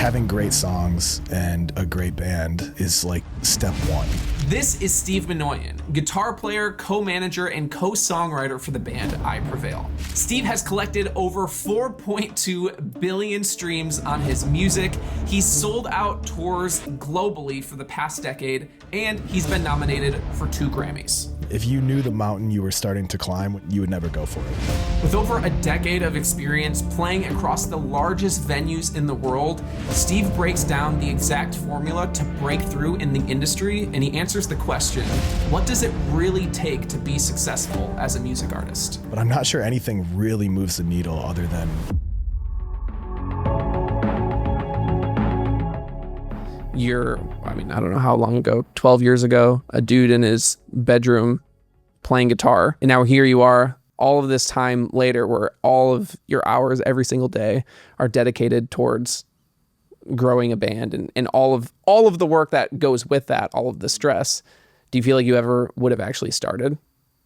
having great songs and a great band is like step one. This is Steve Menoian, guitar player, co-manager, and co-songwriter for the band I Prevail. Steve has collected over 4.2 billion streams on his music. He's sold out tours globally for the past decade, and he's been nominated for 2 Grammys. If you knew the mountain you were starting to climb, you would never go for it. With over a decade of experience playing across the largest venues in the world, Steve breaks down the exact formula to break through in the industry, and he answers the question, what does it really take to be successful as a music artist? But I'm not sure anything really moves the needle other than I don't know how long ago, 12 years ago, a dude in his bedroom playing guitar. And now here you are, all of this time later, where all of your hours every single day are dedicated towards growing a band and all of the work that goes with that, all of the stress. Do you feel like you ever would have actually started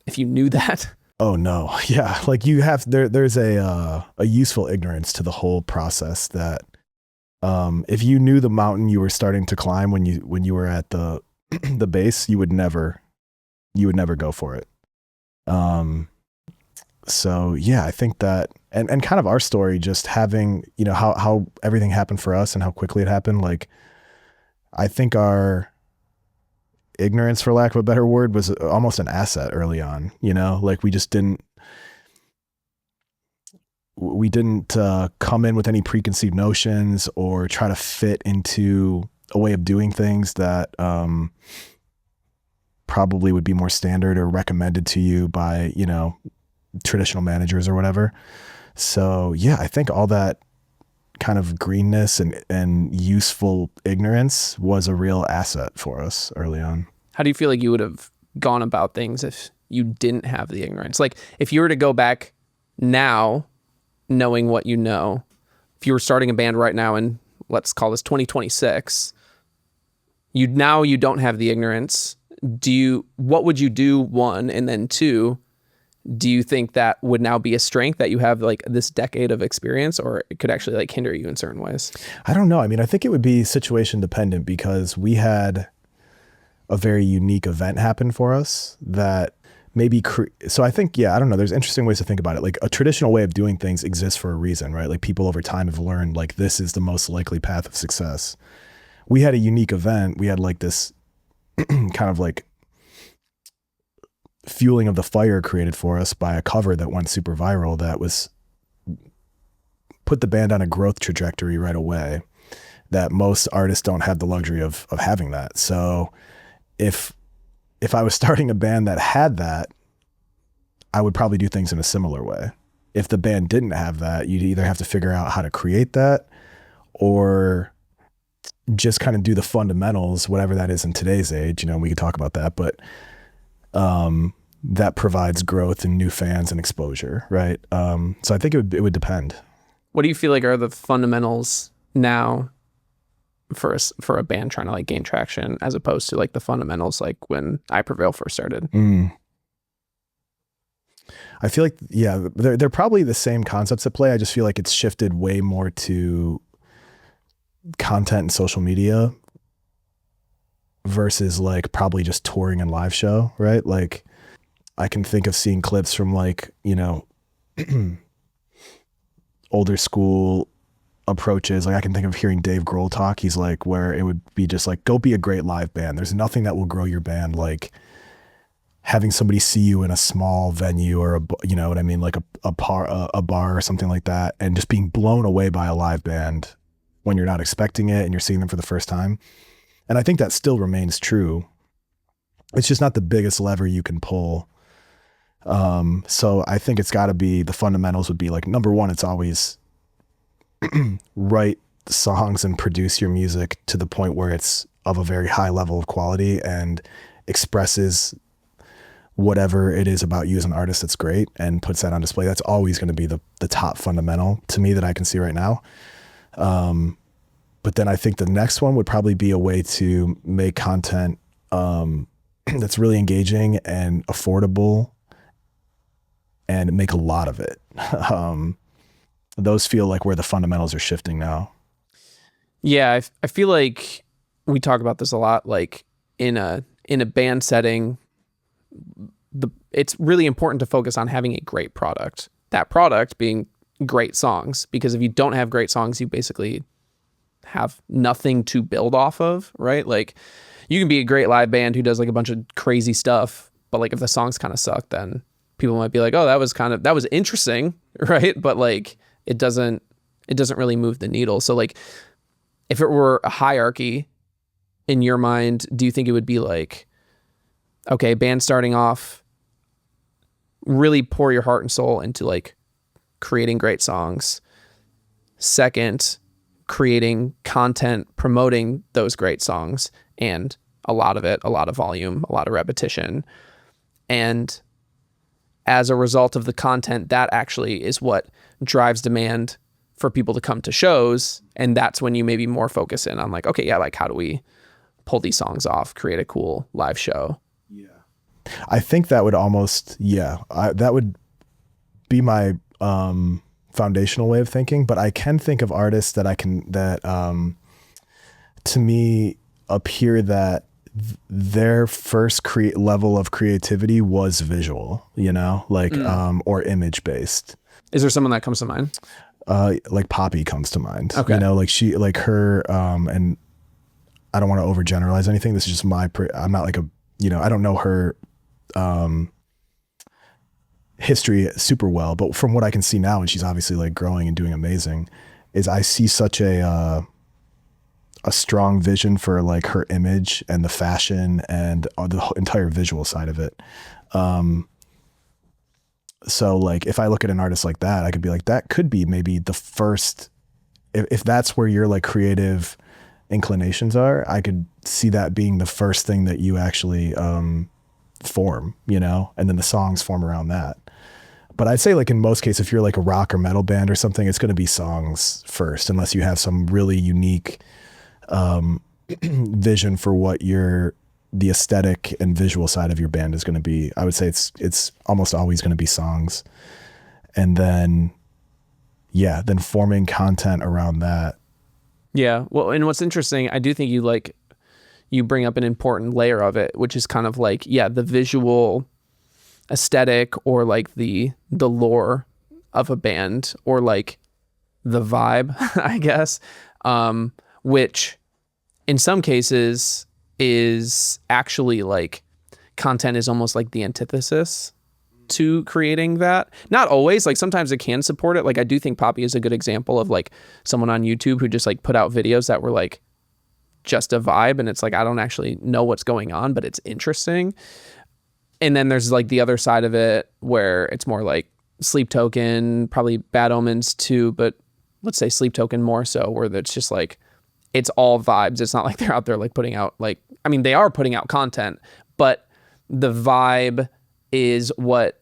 if you knew that? Oh no. Yeah. Like you have, there's a useful ignorance to the whole process that if you knew the mountain you were starting to climb when you were at the the base, you would never go for it. So yeah, I think that, and kind of our story, just having, how everything happened for us and how quickly it happened. Like, I think our ignorance, for lack of a better word, was almost an asset early on, like we didn't come in with any preconceived notions or try to fit into a way of doing things that probably would be more standard or recommended to you by, traditional managers or whatever. So yeah, I think all that kind of greenness and useful ignorance was a real asset for us early on. How do you feel like you would have gone about things if you didn't have the ignorance? Like if you were to go back now, knowing what you know, if you were starting a band right now and let's call this 2026, you don't have the ignorance. What would you do, one, and then two, do you think that would now be a strength that you have like this decade of experience, or it could actually like hinder you in certain ways? I don't know. I mean, I think it would be situation dependent because we had a very unique event happen for us that maybe, so I think, I don't know. There's interesting ways to think about it. Like a traditional way of doing things exists for a reason, right? Like people over time have learned like this is the most likely path of success. We had a unique event. We had like this kind of like fueling of the fire created for us by a cover that went super viral that was put the band on a growth trajectory right away that most artists don't have the luxury of having that. So if I was starting a band that had that, I would probably do things in a similar way. If the band didn't have that, you'd either have to figure out how to create that or just kind of do the fundamentals, whatever that is in today's age, we could talk about that, but that provides growth and new fans and exposure, right? So I think it would depend. What do you feel like are the fundamentals now for a band trying to like gain traction as opposed to like the fundamentals like when I Prevail first started? I feel like, they're probably the same concepts at play. I just feel like it's shifted way more to content and social media versus like probably just touring and live show, right? Like I can think of seeing clips from like, older school approaches. Like I can think of hearing Dave Grohl talk. He's like, where it would be just like, go be a great live band. There's nothing that will grow your band like having somebody see you in a small venue or you know what I mean? Like a bar or something like that. And just being blown away by a live band when you're not expecting it and you're seeing them for the first time. And I think that still remains true. It's just not the biggest lever you can pull. So I think it's got to be, the fundamentals would be like, number one, it's always write songs and produce your music to the point where it's of a very high level of quality and expresses whatever it is about you as an artist that's great and puts that on display. That's always going to be the top fundamental to me that I can see right now. But then I think the next one would probably be a way to make content that's really engaging and affordable and make a lot of it. Those feel like where the fundamentals are shifting now. Yeah, I feel like we talk about this a lot. Like in a band setting, it's really important to focus on having a great product. That product being great songs, because if you don't have great songs, you basically have nothing to build off of, right? Like you can be a great live band who does like a bunch of crazy stuff, but like if the songs kind of suck, then people might be like, oh, that was interesting, right? But like it doesn't really move the needle. So like if it were a hierarchy in your mind, do you think it would be like, okay, band starting off, really pour your heart and soul into like creating great songs. Second, creating content promoting those great songs, and a lot of volume, a lot of repetition. And as a result of the content, that actually is what drives demand for people to come to shows. And that's when you maybe more focus in on like, okay, yeah, like how do we pull these songs off, create a cool live show? Yeah. I think that would almost, that would be my foundational way of thinking, but I can think of artists that to me appear that their first level of creativity was visual, or image based. Is there someone that comes to mind? Like Poppy comes to mind. Okay. Like her, and I don't want to overgeneralize anything. This is just I'm not like I don't know her history super well, but from what I can see now, and she's obviously like growing and doing amazing, is I see such a strong vision for like her image and the fashion and the entire visual side of it. So like if I look at an artist like that, I could be like, that could be maybe the first, if that's where your like creative inclinations are, I could see that being the first thing that you actually form, and then the songs form around that. But I'd say like in most cases, if you're like a rock or metal band or something, it's going to be songs first, unless you have some really unique vision for what the aesthetic and visual side of your band is going to be. I would say it's almost always going to be songs. And then, then forming content around that. Yeah. Well, and what's interesting, I do think you bring up an important layer of it, which is kind of like, the visual aesthetic, or like the lore of a band, or like the vibe, I guess, which in some cases is actually like content is almost like the antithesis to creating that. Not always, like sometimes it can support it. Like I do think Poppy is a good example of like someone on YouTube who just like put out videos that were like just a vibe, and it's like I don't actually know what's going on, but it's interesting. And then there's like the other side of it where it's more like Sleep Token, probably Bad Omens too, but let's say Sleep Token more so, where it's just like it's all vibes. It's not like they're out there like putting out like, I mean, they are putting out content, but the vibe is what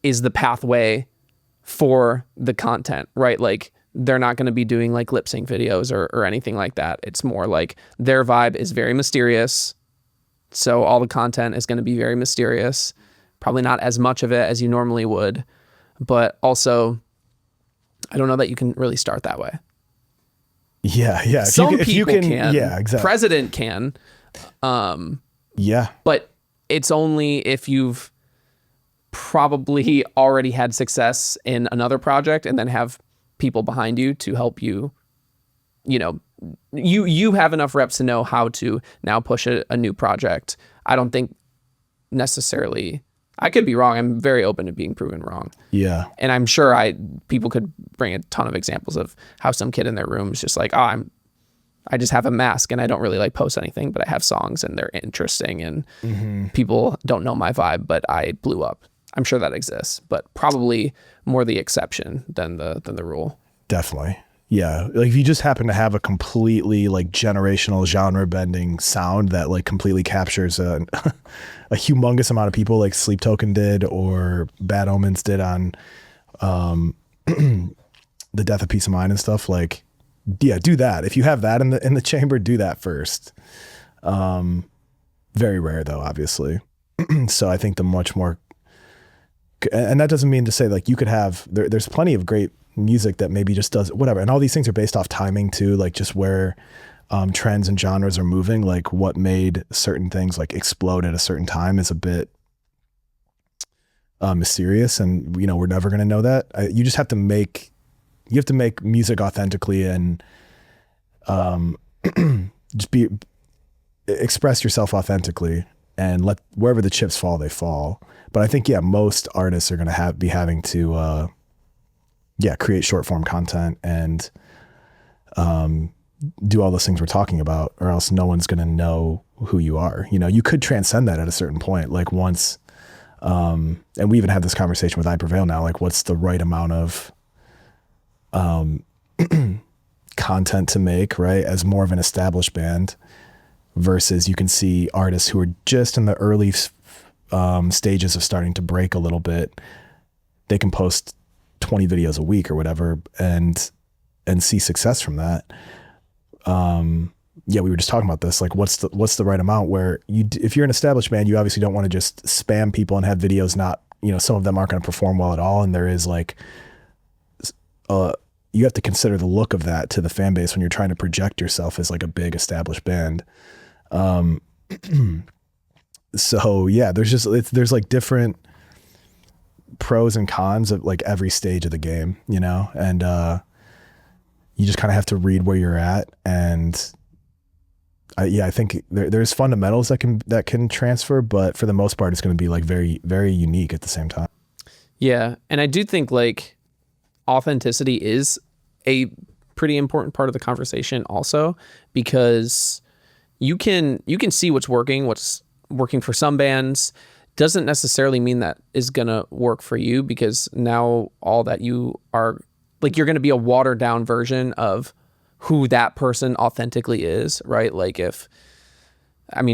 is the pathway for the content, right? Like they're not going to be doing like lip sync videos or anything like that. It's more like their vibe is very mysterious. So all the content is going to be very mysterious, probably not as much of it as you normally would, but also I don't know that you can really start that way. Yeah. Some people can. Yeah, exactly. President can. But it's only if you've probably already had success in another project and then have people behind you to help you, you have enough reps to know how to now push a new project. I don't think necessarily, I could be wrong. I'm very open to being proven wrong. Yeah. And I'm sure people could bring a ton of examples of how some kid in their room is just like, I just have a mask and I don't really like post anything, but I have songs and they're interesting and people don't know my vibe, but I blew up. I'm sure that exists, but probably more the exception than the rule. Definitely. Yeah. Like if you just happen to have a completely like generational genre bending sound that like completely captures a humongous amount of people, like Sleep Token did or Bad Omens did on The Death of Peace of Mind and stuff, like, do that. If you have that in the chamber, do that first. Very rare though, obviously. So I think the much more, and that doesn't mean to say like you could have, there's plenty of great music that maybe just does whatever. And all these things are based off timing too, like just where trends and genres are moving. Like what made certain things like explode at a certain time is a bit mysterious, and we're never going to know that. You just have to make music authentically and just express yourself authentically, and let wherever the chips fall, they fall. But I think, most artists are going to be having to, create short form content and do all those things we're talking about, or else no one's going to know who you are. You could transcend that at a certain point, like once, and we even had this conversation with I Prevail now, like what's the right amount of content to make, right, as more of an established band, versus you can see artists who are just in the early stages of starting to break a little bit. They can post 20 videos a week or whatever and see success from that. We were just talking about this, like what's the right amount, where if you're an established band, you obviously don't want to just spam people and have videos not, some of them aren't going to perform well at all. And there is like, you have to consider the look of that to the fan base when you're trying to project yourself as like a big established band. So there's like different pros and cons of like every stage of the game, and you just kind of have to read where you're at. And I think there's fundamentals that can transfer, but for the most part, it's going to be like very, very unique at the same time. Yeah. And I do think like authenticity is a pretty important part of the conversation also, because you can see what's working for some bands doesn't necessarily mean that is going to work for you, because now all that you are like, you're going to be a watered down version of who that person authentically is, right? Like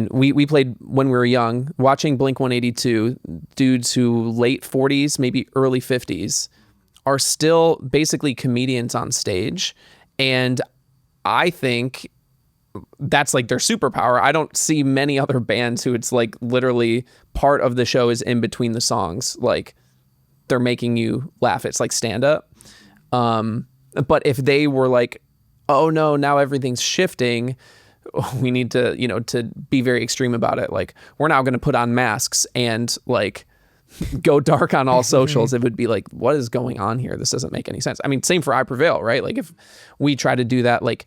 we played when we were young, watching Blink-182, dudes who late 40s, maybe early 50s are still basically comedians on stage. And I think that's like their superpower. I don't see many other bands who it's like literally part of the show is in between the songs. Like they're making you laugh. It's like stand up. But if they were like, oh no, now everything's shifting, we need to, to be very extreme about it. Like we're now going to put on masks and like go dark on all socials. It would be like, what is going on here? This doesn't make any sense. I mean, same for I Prevail, right? Like if we try to do that, like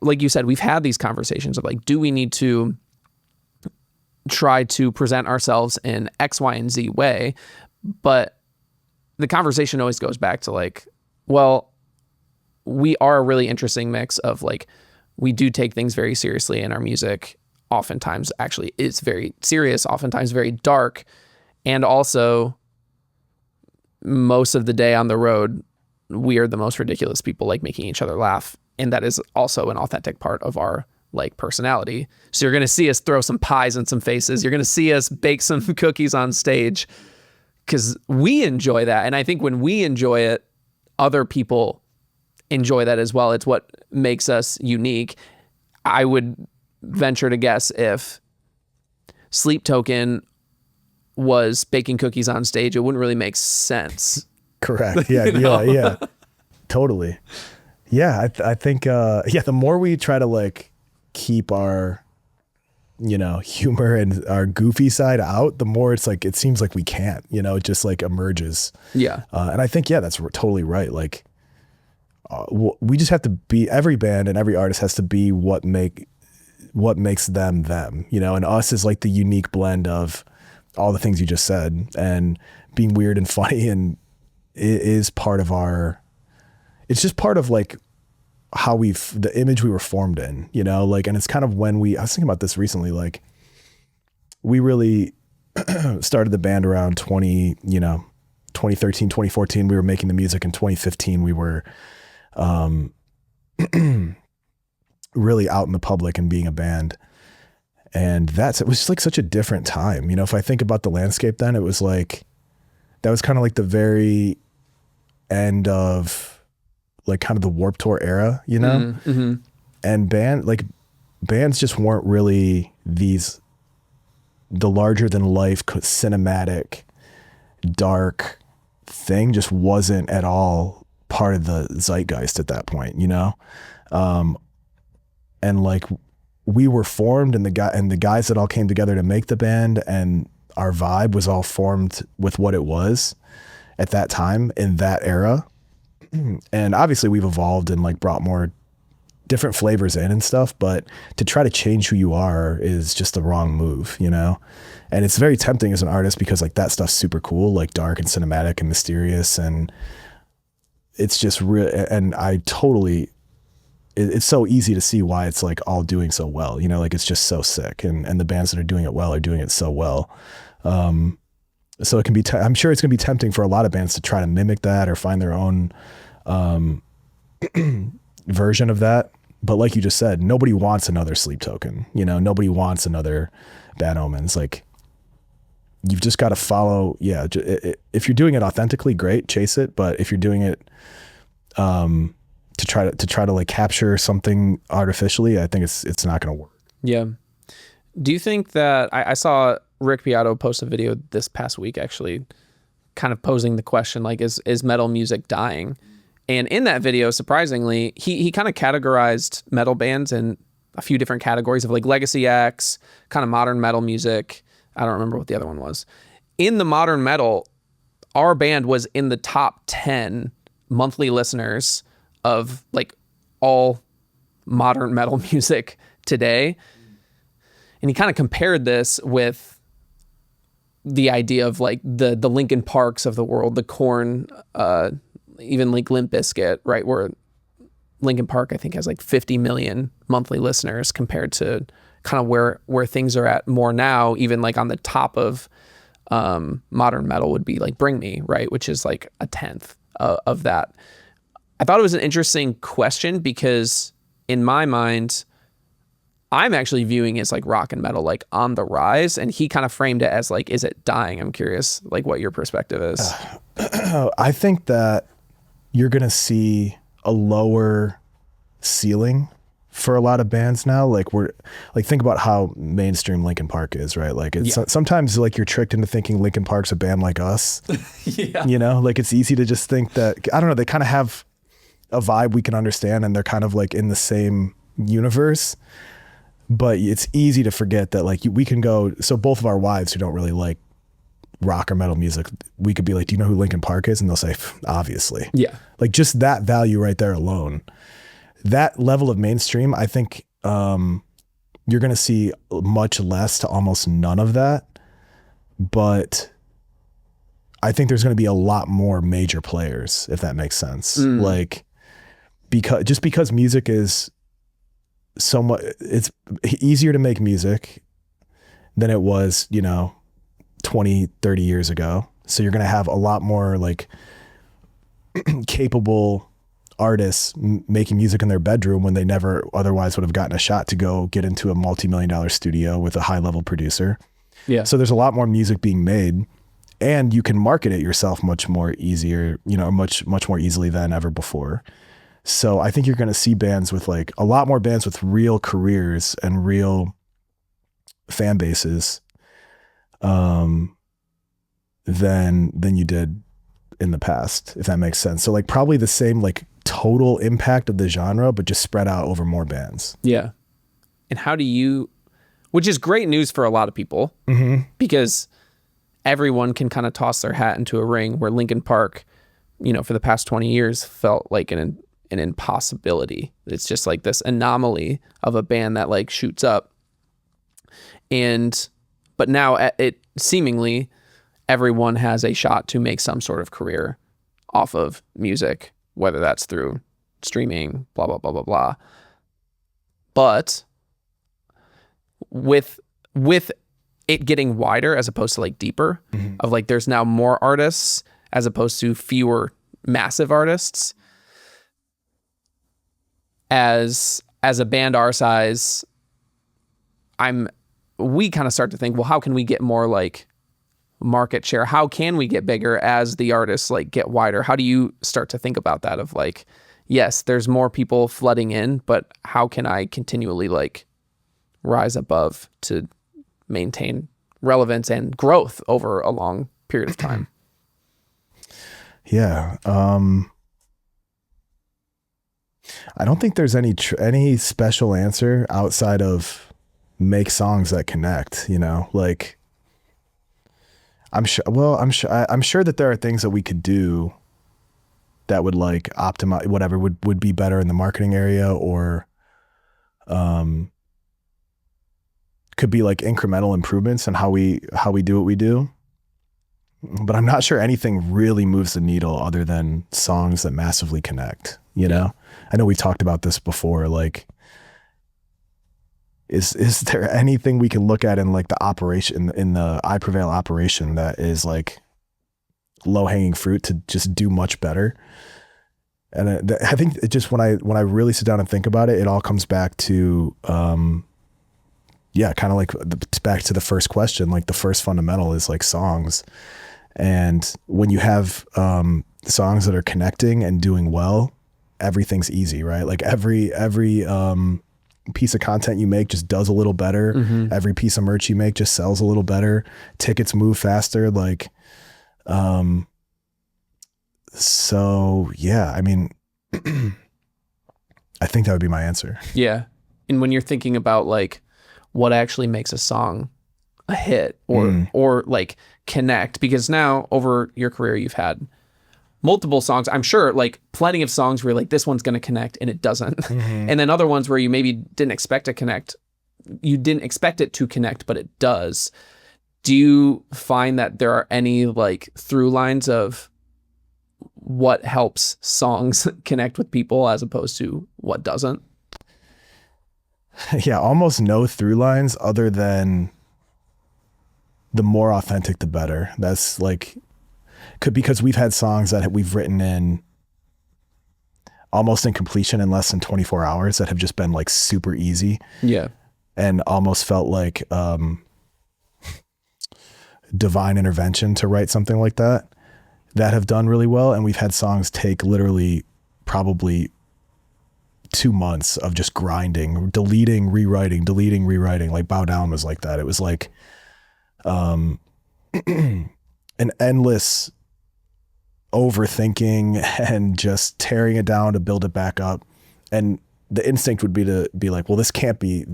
like you said, we've had these conversations of like, do we need to try to present ourselves in X, Y, and Z way? But the conversation always goes back to like, well, we are a really interesting mix of like, we do take things very seriously, and our music oftentimes actually is very serious, oftentimes very dark. And also most of the day on the road, we are the most ridiculous people, like making each other laugh. And that is also an authentic part of our like personality. So you're going to see us throw some pies in some faces. You're going to see us bake some cookies on stage because we enjoy that. And I think when we enjoy it, other people enjoy that as well. It's what makes us unique. I would venture to guess if Sleep Token was baking cookies on stage, it wouldn't really make sense. Correct. Yeah. Yeah. Totally. Yeah. I think, the more we try to like keep our, humor and our goofy side out, the more it's like, it seems like we can't, it just like emerges. Yeah. And I think, that's totally right. Like, we just have to be, every band and every artist has to be what makes them, and us is like the unique blend of all the things you just said, and being weird and funny, and it is part of it's just part of like how the image we were formed in, like, and it's kind of when I was thinking about this recently, like we really started the band around 2013, 2014, we were making the music. In 2015, we were, really out in the public and being a band. And it was just like such a different time. If I think about the landscape then, it was like, that was kind of like the very end of like kind of the Warped Tour era, Mm-hmm. And bands just weren't really the larger than life cinematic, dark thing just wasn't at all part of the zeitgeist at that point, you know? And like we were formed, and the guys that all came together to make the band, and our vibe was all formed with what it was at that time in that era. And obviously we've evolved and like brought more different flavors in and stuff, but to try to change who you are is just the wrong move, you know? And it's very tempting as an artist because like that stuff's super cool, like dark and cinematic and mysterious, and it's just real. And it's so easy to see why it's like all doing so well, you know, like it's just so sick, and the bands that are doing it well are doing it so well. So it can be, I'm sure it's gonna be tempting for a lot of bands to try to mimic that or find their own version of that. But like you just said, nobody wants another Sleep Token, you know, nobody wants another Bad Omens. Like you've just got to follow. Yeah. If you're doing it authentically, great, chase it. But if you're doing it, to try to like capture something artificially, I think it's not going to work. Yeah. Do you think that I saw Rick Beato post a video this past week, actually kind of posing the question, like, is metal music dying? And in that video, surprisingly, he kind of categorized metal bands in a few different categories of like legacy acts, kind of modern metal music. I don't remember what the other one was. In the modern metal, our band was in the top 10 monthly listeners of like all modern metal music today. And he kind of compared this with the idea of like the Linkin Parks of the world, the Korn, even like Limp Bizkit, right? Where Linkin Park, I think, has like 50 million monthly listeners compared to kind of where things are at more now. Even like on the top of modern metal would be like Bring Me, right? Which is like a tenth of that. I thought it was an interesting question because in my mind, I'm actually viewing it as like rock and metal, like on the rise. And he kind of framed it as like, is it dying? I'm curious, like what your perspective is. I think that you're going to see a lower ceiling for a lot of bands now. Like think about how mainstream Linkin Park is, right? Like it's sometimes like you're tricked into thinking Linkin Park's a band like us. Yeah. You know, like it's easy to just think that, I don't know, they kind of have a vibe we can understand and they're kind of like in the same universe. But it's easy to forget that like we can go, so both of our wives who don't really like rock or metal music, we could be like, do you know who Linkin Park is? And they'll say, obviously. Yeah. Like just that value right there alone, that level of mainstream, I think you're going to see much less to almost none of that. But I think there's going to be a lot more major players, if that makes sense. Like, because music is so much, it's easier to make music than it was, 20, 30 years ago. So you're going to have a lot more like capable artists making music in their bedroom when they never otherwise would have gotten a shot to go get into a multi-million-dollar studio with a high-level producer. Yeah. So there's a lot more music being made, and you can market it yourself much more easier, much more easily than ever before. So I think you're going to see bands with like a lot more bands with real careers and real fan bases than you did in the past, if that makes sense. So like probably the same like total impact of the genre, but just spread out over more bands. Yeah. And which is great news for a lot of people, because everyone can kind of toss their hat into a ring, where Linkin Park, for the past 20 years felt like an impossibility. It's just like this anomaly of a band that like shoots up. But now it seemingly everyone has a shot to make some sort of career off of music, whether that's through streaming, blah, blah, blah, blah, blah. But with it getting wider as opposed to like deeper, of like there's now more artists as opposed to fewer massive artists. As a band our size, we kind of start to think, well, how can we get more like market share? How can we get bigger as the artists like get wider? How do you start to think about that of like, yes, there's more people flooding in, but how can I continually like rise above to maintain relevance and growth over a long period of time? Yeah. I don't think there's any special answer outside of make songs that connect, you know, like I'm sure that there are things that we could do that would like optimize whatever would be better in the marketing area, or could be like incremental improvements in how we do what we do. But I'm not sure anything really moves the needle other than songs that massively connect, you know? I know we talked about this before, like is there anything we can look at in like the operation, in the I Prevail operation, that is like low hanging fruit to just do much better? And I think it just, when I really sit down and think about it, it all comes back to, kind of like back to the first question, like the first fundamental is like songs. And when you have songs that are connecting and doing well, everything's easy, right? Like every piece of content you make just does a little better. Mm-hmm. Every piece of merch you make just sells a little better. Tickets move faster. Like, so yeah, I mean, I think that would be my answer. Yeah. And when you're thinking about like what actually makes a song a hit or like connect, because now over your career, you've had multiple songs, I'm sure, like plenty of songs where you're like, this one's going to connect and it doesn't. Mm-hmm. And then other ones where you maybe didn't expect to connect. You didn't expect it to connect, but it does. Do you find that there are any like through lines of what helps songs connect with people as opposed to what doesn't? Yeah, almost no through lines other than the more authentic, the better. That's like, because we've had songs that we've written in almost in completion in less than 24 hours that have just been like super easy. Yeah. And almost felt like divine intervention to write something like that have done really well. And we've had songs take literally probably 2 months of just grinding, deleting, rewriting. Like Bow Down was like that. It was like an endless overthinking and just tearing it down to build it back up. And the instinct would be to be like, well, there can't be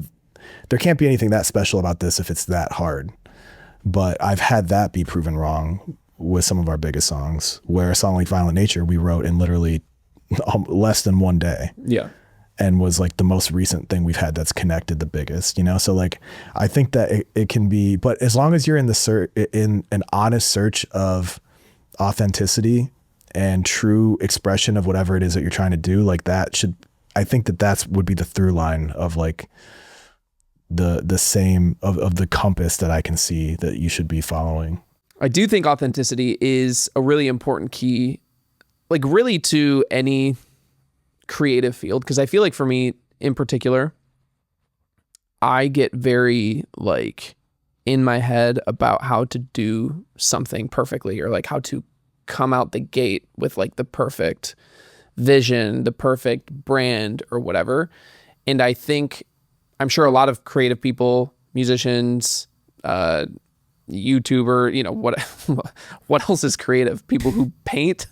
anything that special about this if it's that hard. But I've had that be proven wrong with some of our biggest songs, where a song like Violent Nature we wrote in literally less than 1 day. Yeah. And was like the most recent thing we've had that's connected the biggest, you know? So like, I think that it can be, but as long as you're in in an honest search of authenticity and true expression of whatever it is that you're trying to do, like I think that would be the through line of like the same of the compass that I can see that you should be following. I do think authenticity is a really important key, like really to any creative field. Because I feel like for me in particular, I get very like in my head about how to do something perfectly, or like how to come out the gate with like the perfect vision, the perfect brand or whatever. And I think, I'm sure a lot of creative people, musicians, YouTuber, you know, what else is creative? People who paint,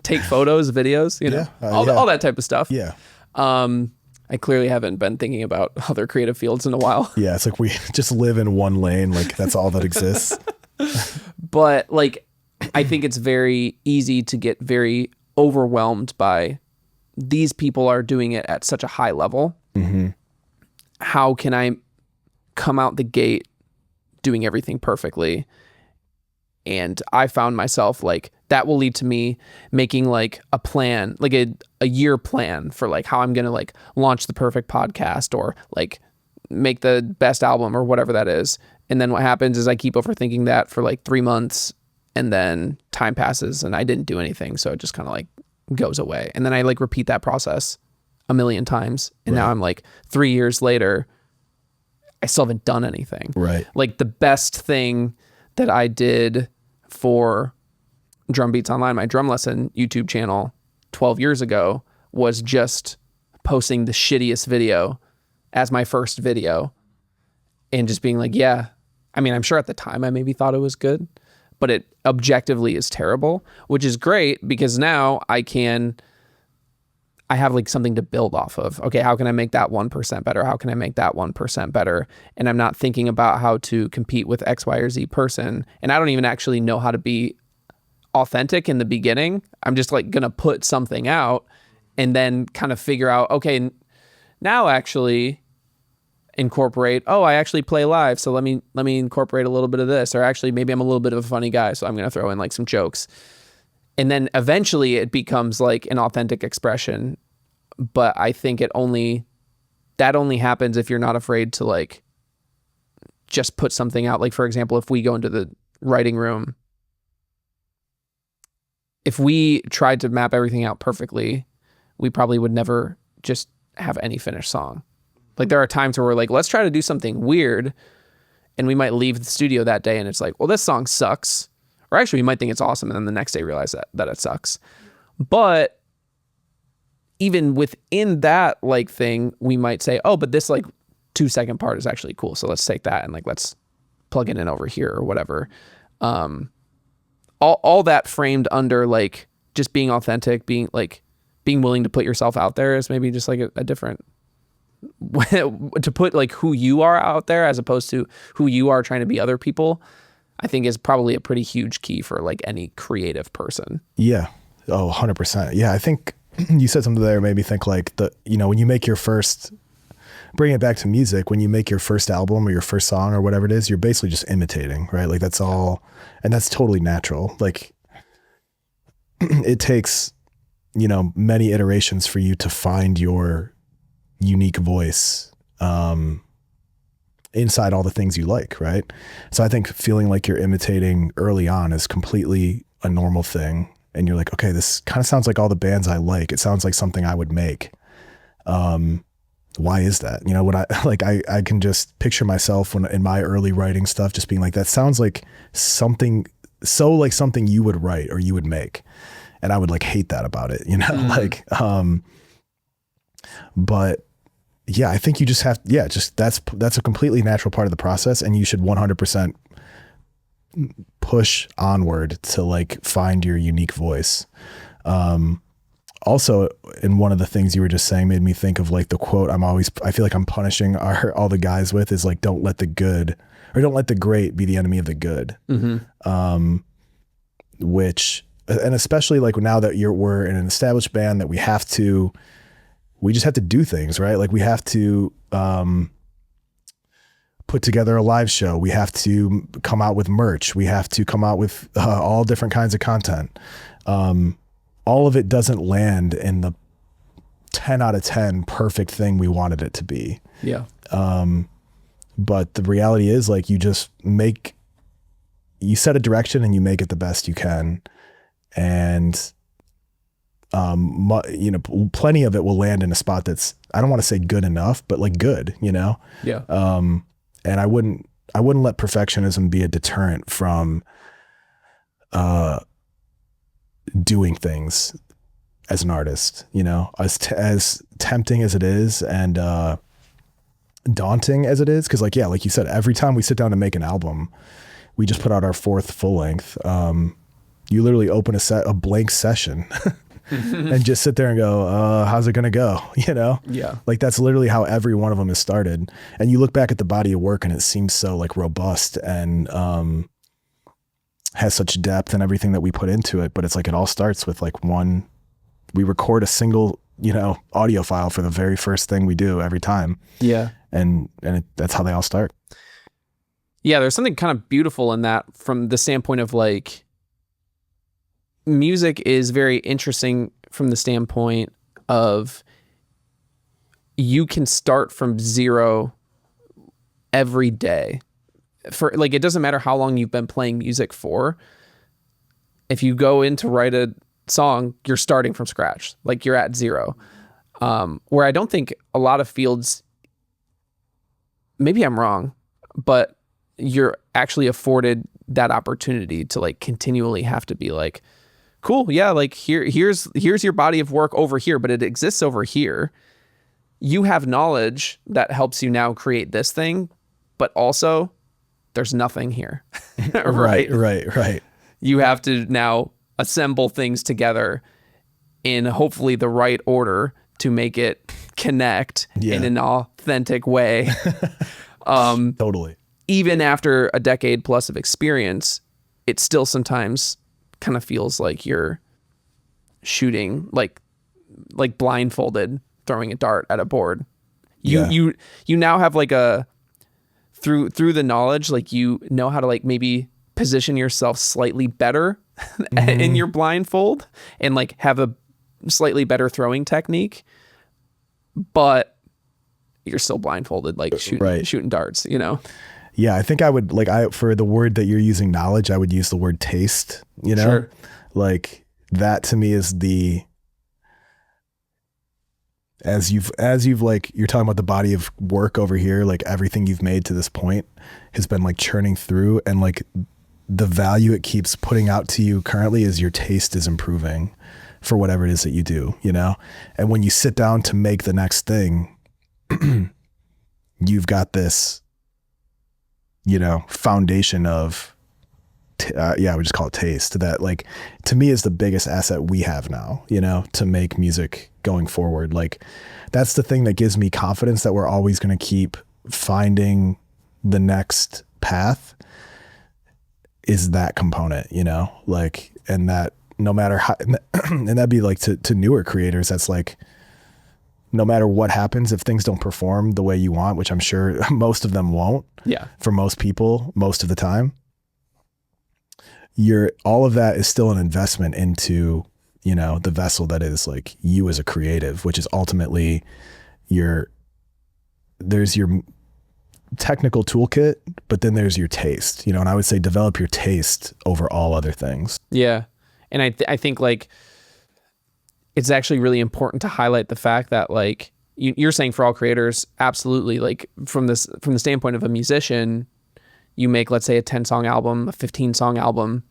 take photos, videos, you know, all that type of stuff. Yeah. I clearly haven't been thinking about other creative fields in a while. Yeah, it's like we just live in one lane, like that's all that exists. But like, I think it's very easy to get very overwhelmed by these people are doing it at such a high level. Mm-hmm. How can I come out the gate doing everything perfectly? And I found myself like, that will lead to me making like a plan, like a year plan for like how I'm going to like launch the perfect podcast or like make the best album or whatever that is. And then what happens is I keep overthinking that for like 3 months, and then time passes and I didn't do anything. So it just kind of like goes away. And then I like repeat that process a million times. And now I'm like 3 years later, I still haven't done anything. Right. Like the best thing that I did for Drum Beats Online, my drum lesson YouTube channel 12 years ago, was just posting the shittiest video as my first video and just being like, yeah, I mean, I'm sure at the time I maybe thought it was good, but it objectively is terrible, which is great because now I have like something to build off of. Okay, how can I make that 1% better? How can I make that 1% better? And I'm not thinking about how to compete with X, Y, or Z person. And I don't even actually know how to be authentic in the beginning. I'm just like going to put something out and then kind of figure out, okay, now actually incorporate, oh, I actually play live, so let me incorporate a little bit of this, or actually maybe I'm a little bit of a funny guy, so I'm going to throw in like some jokes. And then eventually it becomes like an authentic expression. But I think that only happens if you're not afraid to like just put something out. Like, for example, if we go into the writing room, if we tried to map everything out perfectly, we probably would never just have any finished song. Like, there are times where we're like, let's try to do something weird, and we might leave the studio that day and it's like, well, this song sucks. Or actually, we might think it's awesome, and then the next day realize that it sucks. But even within that like thing, we might say, oh, but this like 2-second part is actually cool, so let's take that and like let's plug it in over here or whatever. All that framed under like just being authentic, being willing to put yourself out there is maybe just like a different to put like who you are out there as opposed to who you are trying to be other people, I think is probably a pretty huge key for like any creative person. Yeah. Oh, 100%. Yeah. I think you said something there made me think like when you make your first, bring it back to music, when you make your first album or your first song or whatever it is, you're basically just imitating, right? Like that's all, and that's totally natural. Like it takes, many iterations for you to find your unique voice, inside all the things you like, right? So I think feeling like you're imitating early on is completely a normal thing. And you're like, okay, this kind of sounds like all the bands I like. It sounds like something I would make. Why is that? When I can just picture myself when in my early writing stuff, just being like, that sounds like something you would write or you would make. And I would like hate that about it, but yeah, I think you just have, that's a completely natural part of the process, and you should 100% push onward to like find your unique voice. Also, in one of the things you were just saying made me think of like the quote I feel like I'm punishing all the guys with is like, don't let the great be the enemy of the good. Mm-hmm. And especially like now that we're in an established band that we just have to do things, right? Like we have to put together a live show. We have to come out with merch. We have to come out with all different kinds of content. All of it doesn't land in the 10 out of 10 perfect thing we wanted it to be. Yeah. But the reality is like you set a direction and you make it the best you can. And plenty of it will land in a spot that's, I don't want to say good enough, but like good, Yeah. And I wouldn't let perfectionism be a deterrent from doing things as an artist, as tempting as it is and daunting as it is. Cause like you said, every time we sit down to make an album, we just put out our 4th full length. You literally open a blank session and just sit there and go, how's it going to go? Yeah. Like that's literally how every one of them has started. And you look back at the body of work and it seems so like robust and has such depth and everything that we put into it. But it's like, it all starts with like we record a single, audio file for the very first thing we do every time. Yeah. And that's how they all start. Yeah. There's something kind of beautiful in that from the standpoint of like, music is very interesting from the standpoint of you can start from zero every day. For like, it doesn't matter how long you've been playing music for. If you go in to write a song, you're starting from scratch. Like you're at zero. Where I don't think a lot of fields, maybe I'm wrong, but you're actually afforded that opportunity to like continually have to be like, cool, yeah, like here's your body of work over here, but it exists over here. You have knowledge that helps you now create this thing, but also there's nothing here. Right. You have to now assemble things together in hopefully the right order to make it connect in an authentic way. Totally. Even after a decade plus of experience, it still sometimes kind of feels like you're shooting like blindfolded, throwing a dart at a board. You now have like a through the knowledge, like you know how to like maybe position yourself slightly better in your blindfold and like have a slightly better throwing technique, but you're still blindfolded, like shooting darts, you know? Yeah, I think I would for the word that you're using, knowledge, I would use the word taste, you know? Sure. Like that to me is as you've like, you're talking about the body of work over here, like everything you've made to this point has been like churning through, and like the value it keeps putting out to you currently is your taste is improving for whatever it is that you do, you know? And when you sit down to make the next thing, you've got this, you know, foundation of, I would just call it taste, that like, to me is the biggest asset we have now, you know, to make music going forward. Like that's the thing that gives me confidence that we're always going to keep finding the next path, is that component, you know, like, and that no matter how, and that'd be like to newer creators, that's like, no matter what happens, if things don't perform the way you want, which I'm sure most of them won't, for most people, most of the time, all of that is still an investment into, you know, the vessel that is like you as a creative, which is ultimately there's your technical toolkit, but then there's your taste, you know, and I would say develop your taste over all other things. Yeah. And I think like it's actually really important to highlight the fact that like you're saying for all creators, absolutely, like from the standpoint of a musician, you make, let's say, a 10-song album, a 15-song album.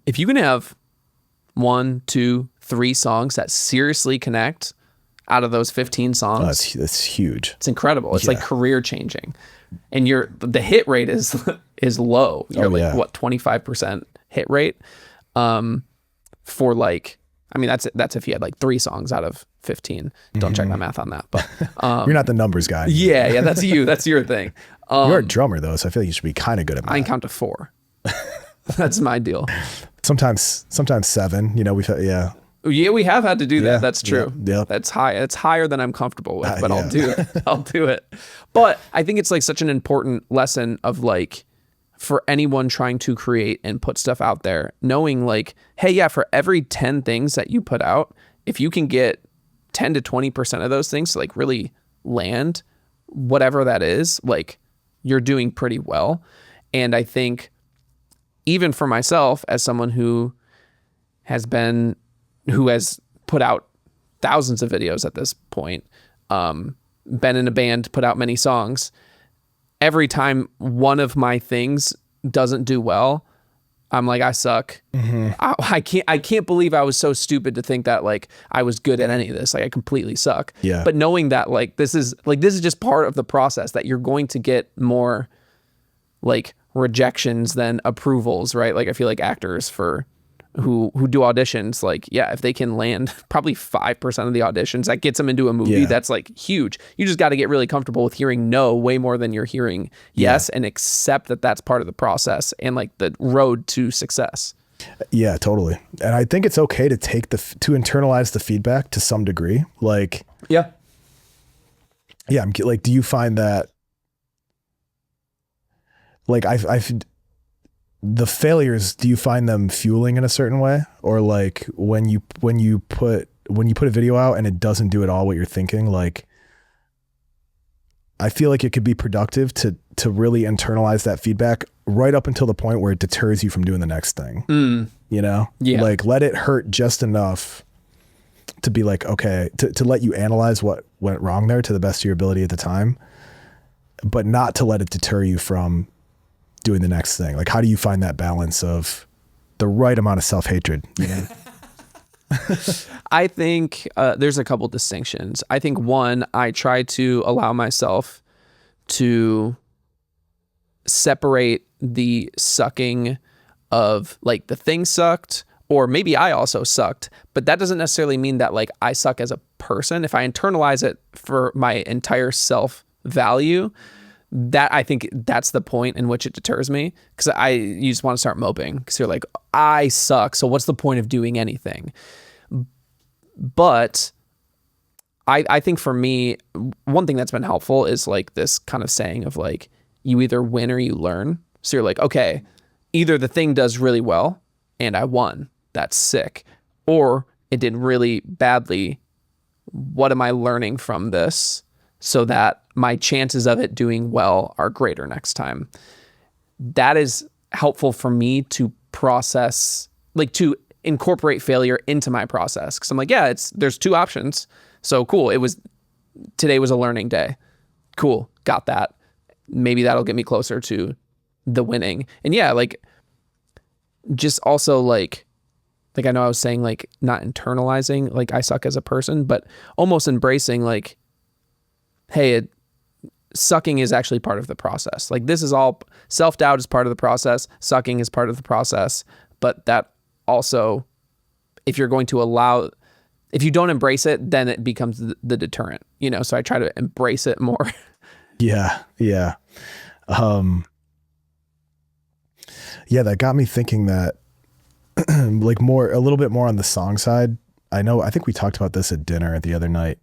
If you can have 1, 2, 3 songs that seriously connect out of those 15 songs, that's huge. It's incredible. It's like career changing, and the hit rate is low. You're 25% hit rate. For like, I mean, that's if you had like 3 songs out of 15. Don't check my math on that, but you're not the numbers guy. Yeah, that's you. That's your thing. You're a drummer though, so I feel like you should be kind of good at math. I can count to 4. That's my deal. Sometimes 7. You know, we have had to do that. That's true. Yeah. That's high. It's higher than I'm comfortable with, but I'll do it. I'll do it. But I think it's like such an important lesson of like, for anyone trying to create and put stuff out there, knowing like, hey, for every 10 things that you put out, if you can get 10 to 20% of those things to like really land, whatever that is, like you're doing pretty well. And I think even for myself, as someone who has put out thousands of videos at this point, been in a band, put out many songs, every time one of my things doesn't do well, I'm like, I suck. I can't believe I was so stupid to think that like I was good at any of this. Like I completely suck. Yeah. But knowing that like this is just part of the process, that you're going to get more like rejections than approvals, right? Like I feel like actors who do auditions, like, if they can land probably 5% of the auditions, that gets them into a movie. That's like huge. You just got to get really comfortable with hearing no way more than you're hearing yes, and accept that that's part of the process and like the road to success. Yeah, totally. And I think it's okay to to internalize the feedback to some degree. Like, I'm like, do you find that like the failures, do you find them fueling in a certain way? Or like when you put a video out and it doesn't do at all what you're thinking, like I feel like it could be productive to really internalize that feedback right up until the point where it deters you from doing the next thing. You know? Yeah. Like let it hurt just enough to be like, okay, to let you analyze what went wrong there to the best of your ability at the time, but not to let it deter you from doing the next thing. Like, how do you find that balance of the right amount of self-hatred? You know? I think there's a couple distinctions. I think one, I try to allow myself to separate the sucking of like the thing sucked, or maybe I also sucked, but that doesn't necessarily mean that like I suck as a person. If I internalize it for my entire self value, that I think that's the point in which it deters me, because you just want to start moping because you're like, I suck, so what's the point of doing anything? But I think for me, one thing that's been helpful is like this kind of saying of like, you either win or you learn. So you're like, okay, either the thing does really well and I won, that's sick, or it did really badly. What am I learning from this so that my chances of it doing well are greater next time? That is helpful for me to process, like to incorporate failure into my process. Cause I'm like, yeah, there's two options. So cool. Today was a learning day. Cool. Got that. Maybe that'll get me closer to the winning. And yeah, like just also like I know I was saying like not internalizing, like I suck as a person, but almost embracing like, hey, sucking is actually part of the process. Like this is all, self-doubt is part of the process. Sucking is part of the process. But that also, if you're going to if you don't embrace it, then it becomes the deterrent, you know? So I try to embrace it more. Yeah. Yeah. Yeah. That got me thinking that like a little bit more on the song side. I think we talked about this at dinner the other night.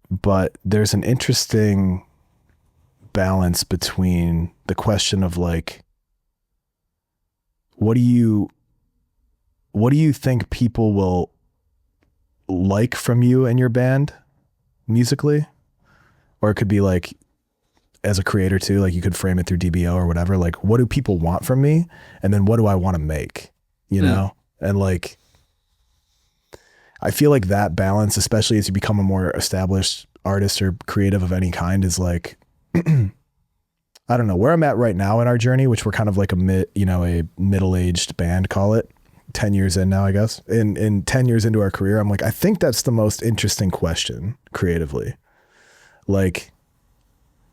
But there's an interesting balance between the question of like, what do you think people will like from you and your band musically? Or it could be like, as a creator too, like you could frame it through DBO or whatever. Like, what do people want from me? And then what do I want to make, you know? And like, I feel like that balance, especially as you become a more established artist or creative of any kind, is like, I don't know where I'm at right now in our journey, which we're kind of like a middle-aged band, call it 10 years in now, I guess. In 10 years into our career, I'm like, I think that's the most interesting question creatively. Like,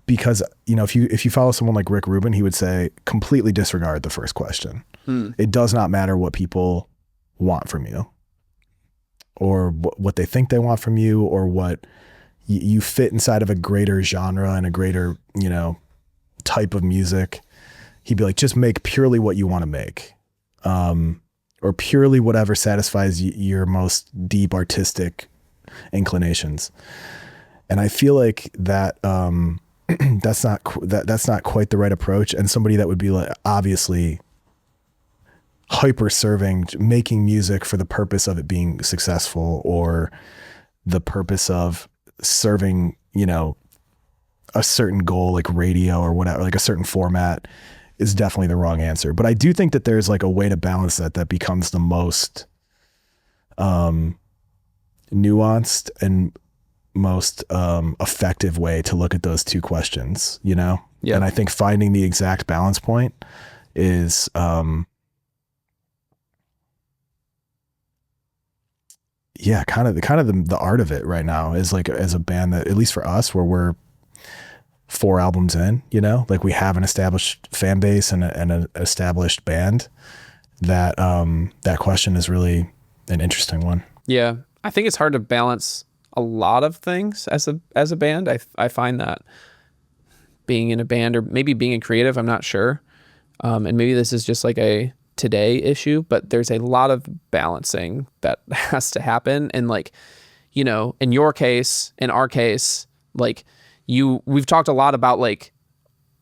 because, you know, if you follow someone like Rick Rubin, he would say, completely disregard the first question. It does not matter what people want from you, or what they think they want from you, or what you fit inside of a greater genre and a greater, you know, type of music. He'd be like, just make purely what you want to make, or purely whatever satisfies your most deep artistic inclinations. And I feel like that that's not quite the right approach. And somebody that would be like, obviously hyper serving, making music for the purpose of it being successful, or the purpose of serving, you know, a certain goal like radio or whatever, like a certain format, is definitely the wrong answer. But I do think that there's like a way to balance that becomes the most nuanced and most effective way to look at those two questions, you know? Yeah. And I think finding the exact balance point is kind of the art of it right now, is like, as a band that, at least for us, where we're 4 albums in, you know, like we have an established fan base and an established band, that that question is really an interesting one. Yeah. I think it's hard to balance a lot of things as a band. I find that being in a band, or maybe being a creative, I'm not sure. And maybe this is just like a today issue, but there's a lot of balancing that has to happen. And like, you know, in your case, in our case, like we've talked a lot about like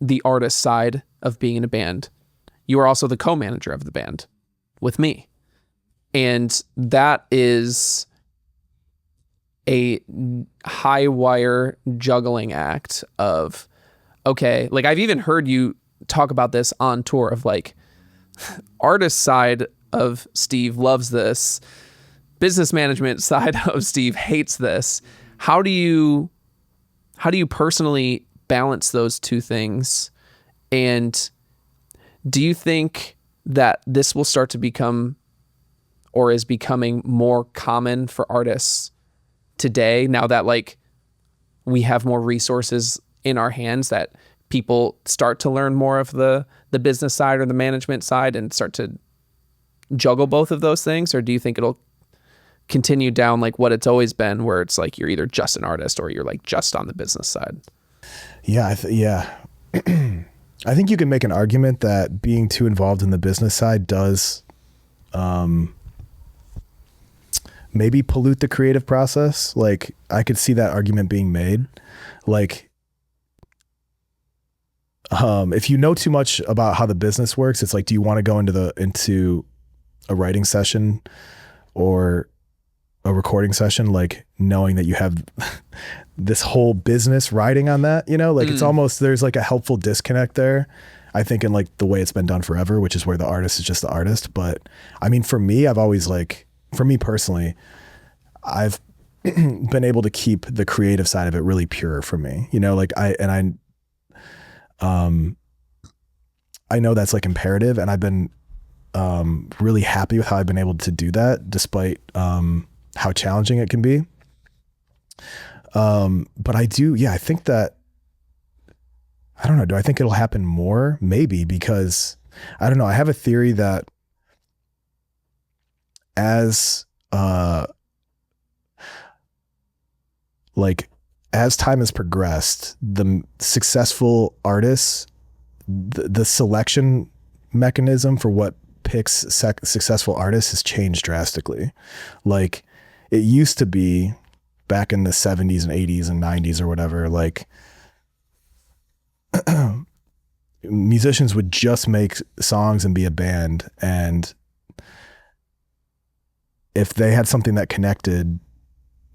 the artist side of being in a band. You are also the co-manager of the band with me. And that is a high wire juggling act of, okay, like I've even heard you talk about this on tour of like, artist side of Steve loves this, business management side of Steve hates this. How do you personally balance those two things? And do you think that this will start to become, or is becoming, more common for artists today, now that like we have more resources in our hands, that people start to learn more of the business side or the management side and start to juggle both of those things? Or do you think it'll continue down like what it's always been, where it's like you're either just an artist or you're like just on the business side? Yeah, I think you can make an argument that being too involved in the business side does maybe pollute the creative process. Like, I could see that argument being made. Like, if you know too much about how the business works, it's like, do you want to go into a writing session or a recording session, like knowing that you have this whole business riding on that, you know, like it's almost, there's like a helpful disconnect there, I think, in like the way it's been done forever, which is where the artist is just the artist. But I mean, for me, I've always like, for me personally, I've been able to keep the creative side of it really pure for me, you know, like I know that's like imperative, and I've been really happy with how I've been able to do that despite how challenging it can be. But I think that, I don't know, do I think it'll happen more? Maybe, because I don't know. I have a theory that as time has progressed, the successful artists, the selection mechanism for what picks successful artists has changed drastically. Like, it used to be back in the 70s and 80s and 90s or whatever, like musicians would just make songs and be a band, and if they had something that connected,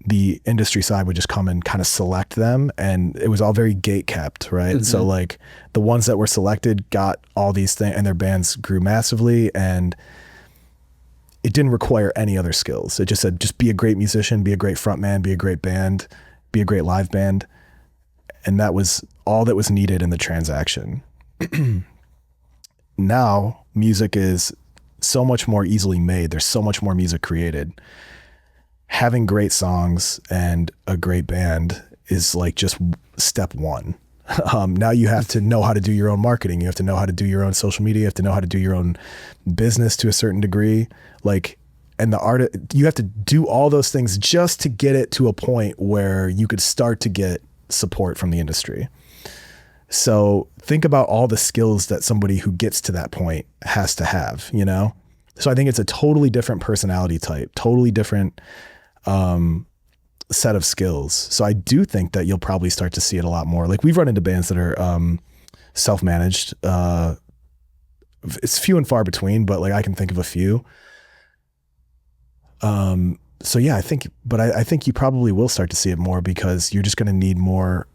the industry side would just come and kind of select them, and it was all very gate kept, right? Mm-hmm. So like the ones that were selected got all these things, and their bands grew massively, and it didn't require any other skills. It just said, just be a great musician, be a great frontman, be a great band, be a great live band. And that was all that was needed in the transaction. Now music is so much more easily made. There's so much more music created. Having great songs and a great band is like just step one. Now you have to know how to do your own marketing. You have to know how to do your own social media. You have to know how to do your own business to a certain degree. Like, and the art, you have to do all those things just to get it to a point where you could start to get support from the industry. So think about all the skills that somebody who gets to that point has to have, you know? So I think it's a totally different personality type, totally different set of skills. So I do think that you'll probably start to see it a lot more. Like, we've run into bands that are self-managed. It's few and far between, but like I can think of a few. So yeah, I think you probably will start to see it more, because you're just going to need more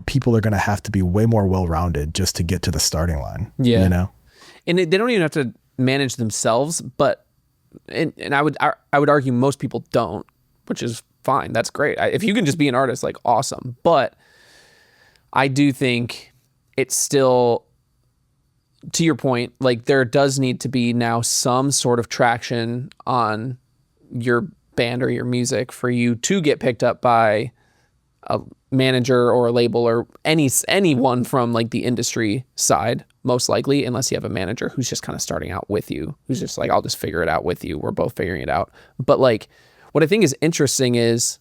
people. Are going to have to be way more well-rounded just to get to the starting line. Yeah. You know? And they don't even have to manage themselves, but, and I would argue most people don't, which is fine. That's great. If you can just be an artist, like, awesome. But I do think it's still, to your point, like, there does need to be now some sort of traction on your band or your music for you to get picked up by a manager or a label or anyone from like the industry side, most likely, unless you have a manager who's just kind of starting out with you, who's just like, I'll just figure it out with you. We're both figuring it out. But like, what I think is interesting is,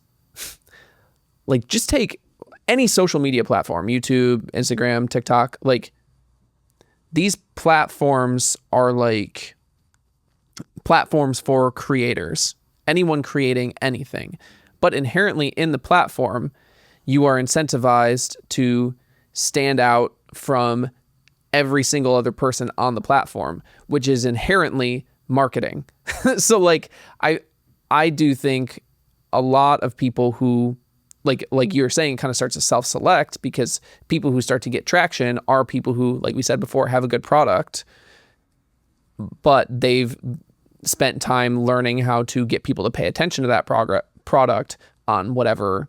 like, just take any social media platform, YouTube, Instagram, TikTok, like, these platforms are like platforms for creators, anyone creating anything. But inherently in the platform, you are incentivized to stand out from every single other person on the platform, which is inherently marketing. So like, I do think a lot of people who, like you were saying, kind of starts to self-select, because people who start to get traction are people who, like we said before, have a good product, but they've spent time learning how to get people to pay attention to that product on whatever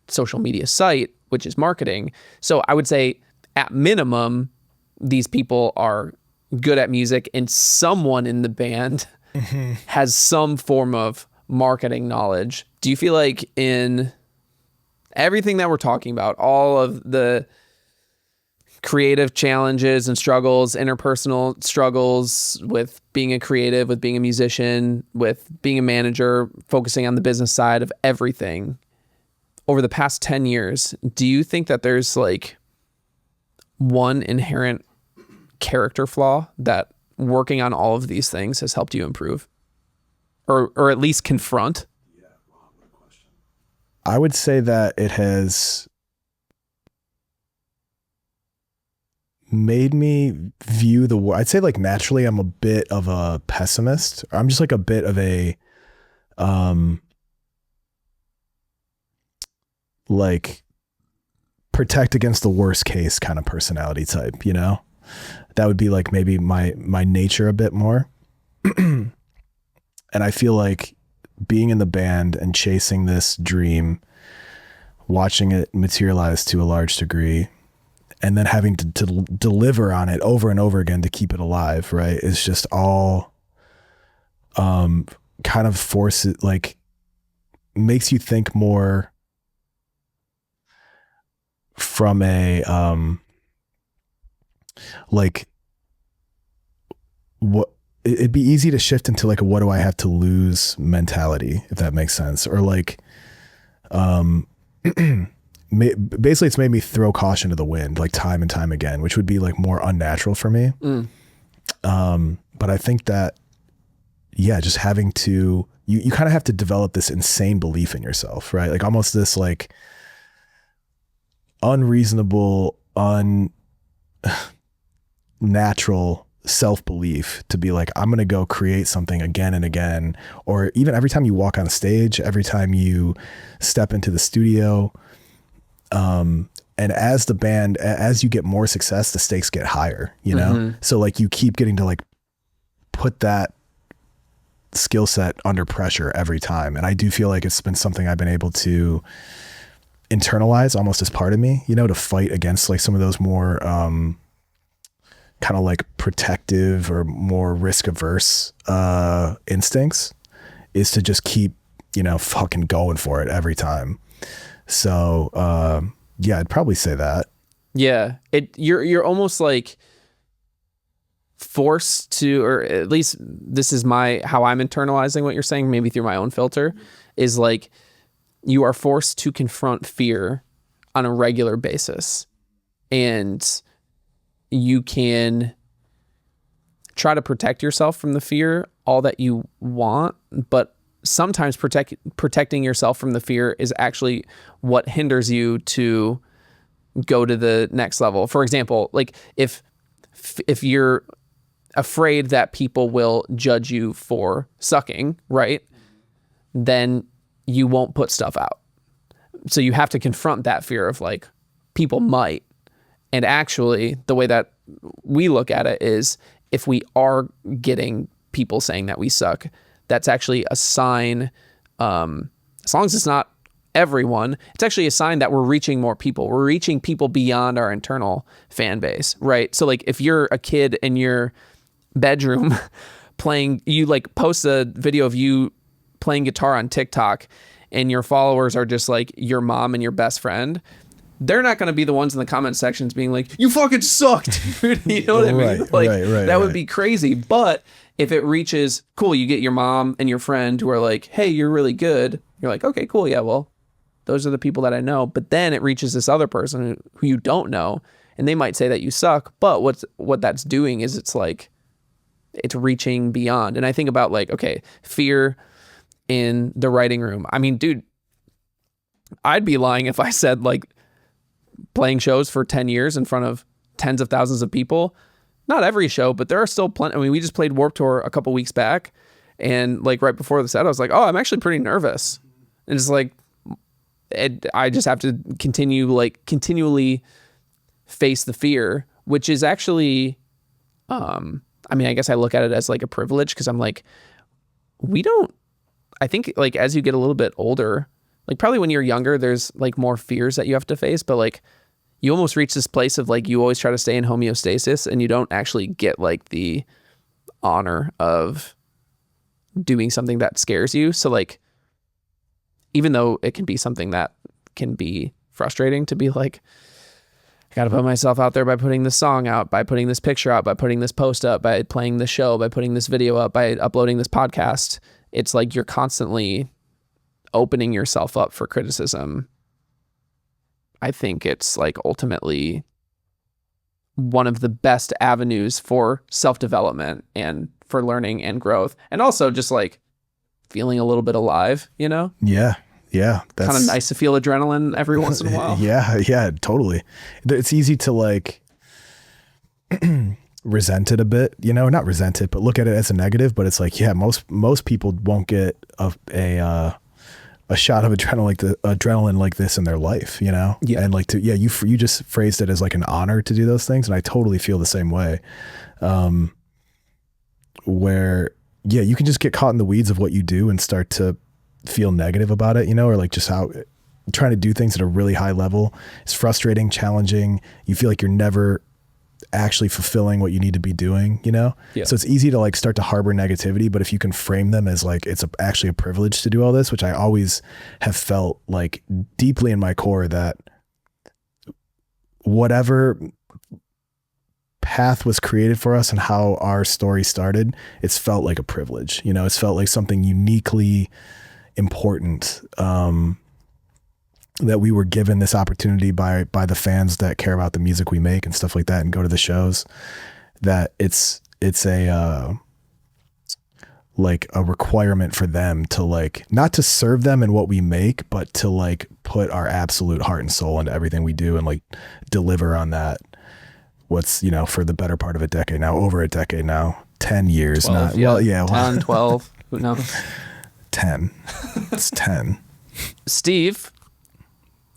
social media site, which is marketing. So I would say at minimum, these people are good at music, and someone in the band has some form of marketing knowledge. Do you feel like in everything that we're talking about, all of the creative challenges and struggles, interpersonal struggles with being a creative, with being a musician, with being a manager, focusing on the business side of everything over the past 10 years, do you think that there's like one inherent character flaw that working on all of these things has helped you improve or at least confront? I would say that it has made me view the world. I'd say like naturally I'm a bit of a pessimist. I'm just like a bit of a like protect against the worst case kind of personality type, you know? That would be like maybe my nature a bit more. And I feel like being in the band and chasing this dream, watching it materialize to a large degree, and then having to deliver on it over and over again to keep it alive, right? Is just all kind of forces, like makes you think more from a like what it'd be easy to shift into like a what do I have to lose mentality, if that makes sense, or like basically it's made me throw caution to the wind like time and time again, which would be like more unnatural for me. But I think that just having to you kind of have to develop this insane belief in yourself, right? Like almost this like unreasonable, unnatural self-belief to be like, I'm going to go create something again and again, or even every time you walk on stage, every time you step into the studio. And as the band, as you get more success, the stakes get higher, you know? So like you keep getting to like put that skill set under pressure every time. And I do feel like it's been something I've been able to internalize almost as part of me, you know, to fight against like some of those more kind of like protective or more risk averse instincts, is to just keep, you know, fucking going for it every time. So I'd probably say that. Yeah. You're almost like forced to, or at least this is how I'm internalizing what you're saying, maybe through my own filter, is like you are forced to confront fear on a regular basis, and you can try to protect yourself from the fear all that you want, but sometimes protecting yourself from the fear is actually what hinders you to go to the next level. For example, like if you're afraid that people will judge you for sucking, right? Then you won't put stuff out. So you have to confront that fear of like, people might. And actually, the way that we look at it is, if we are getting people saying that we suck, that's actually a sign, as long as it's not everyone, it's actually a sign that we're reaching more people. We're reaching people beyond our internal fan base, right? So like if you're a kid in your bedroom playing, you like post a video of you playing guitar on TikTok, and your followers are just like your mom and your best friend, they're not going to be the ones in the comment sections being like, you fucking sucked, dude. You know what I mean? Like that would be crazy. But if it reaches, cool, you get your mom and your friend who are like, hey, you're really good. You're like, okay, cool. Yeah, well, those are the people that I know. But then it reaches this other person who you don't know, and they might say that you suck. But what that's doing is it's reaching beyond. And I think about like, okay, fear in the writing room. I mean, dude, I'd be lying if I said like playing shows for 10 years in front of tens of thousands of people. Not every show, but there are still plenty. I mean, we just played Warped Tour a couple weeks back, and like right before the set, I was like, oh, I'm actually pretty nervous. And it's like, I just have to continually face the fear, which is actually, I mean, I guess I look at it as like a privilege, because I'm like, I think like as you get a little bit older, like probably when you're younger, there's like more fears that you have to face, but like you almost reach this place of like, you always try to stay in homeostasis, and you don't actually get like the honor of doing something that scares you. So like, even though it can be something that can be frustrating to be like, I got to put myself out there by putting this song out, by putting this picture out, by putting this post up, by playing this show, by putting this video up, by uploading this podcast. It's like you're constantly opening yourself up for criticism. I think it's like ultimately one of the best avenues for self-development and for learning and growth. And also just like feeling a little bit alive, you know? Yeah. Yeah. That's kind of nice to feel adrenaline every once in a while. Yeah, totally. It's easy to like resent it a bit, you know, not resent it, but look at it as a negative. But it's like, yeah, most people won't get a shot of adrenaline like this in their life, you know? Yeah. And like you just phrased it as like an honor to do those things. And I totally feel the same way. Where, yeah, you can just get caught in the weeds of what you do and start to feel negative about it, you know, or like just how trying to do things at a really high level is frustrating, challenging. You feel like you're never actually fulfilling what you need to be doing, you know? Yeah. So it's easy to like start to harbor negativity, but if you can frame them as like, it's actually a privilege to do all this, which I always have felt like deeply in my core that whatever path was created for us and how our story started, it's felt like a privilege, you know, it's felt like something uniquely important, that we were given this opportunity by the fans that care about the music we make and stuff like that and go to the shows, that it's a like a requirement for them to like, not to serve them in what we make, but to like put our absolute heart and soul into everything we do and like deliver on that. What's, you know, for the better part of a decade now, over a decade now, 10 years, 12, not, well, yeah. 10, 12, who knows? 10. It's 10. Steve,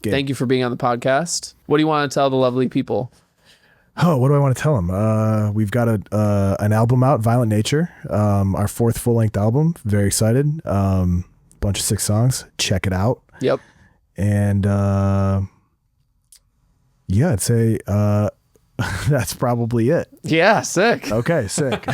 Gabe. thank you for being on the podcast. What do you want to tell the lovely people? Oh, what do I want to tell them? We've got an album out, Violent Nature, our 4th full-length album. Very excited. Bunch of 6 songs. Check it out. Yep. And yeah, I'd say that's probably it. Yeah, sick. Okay, sick.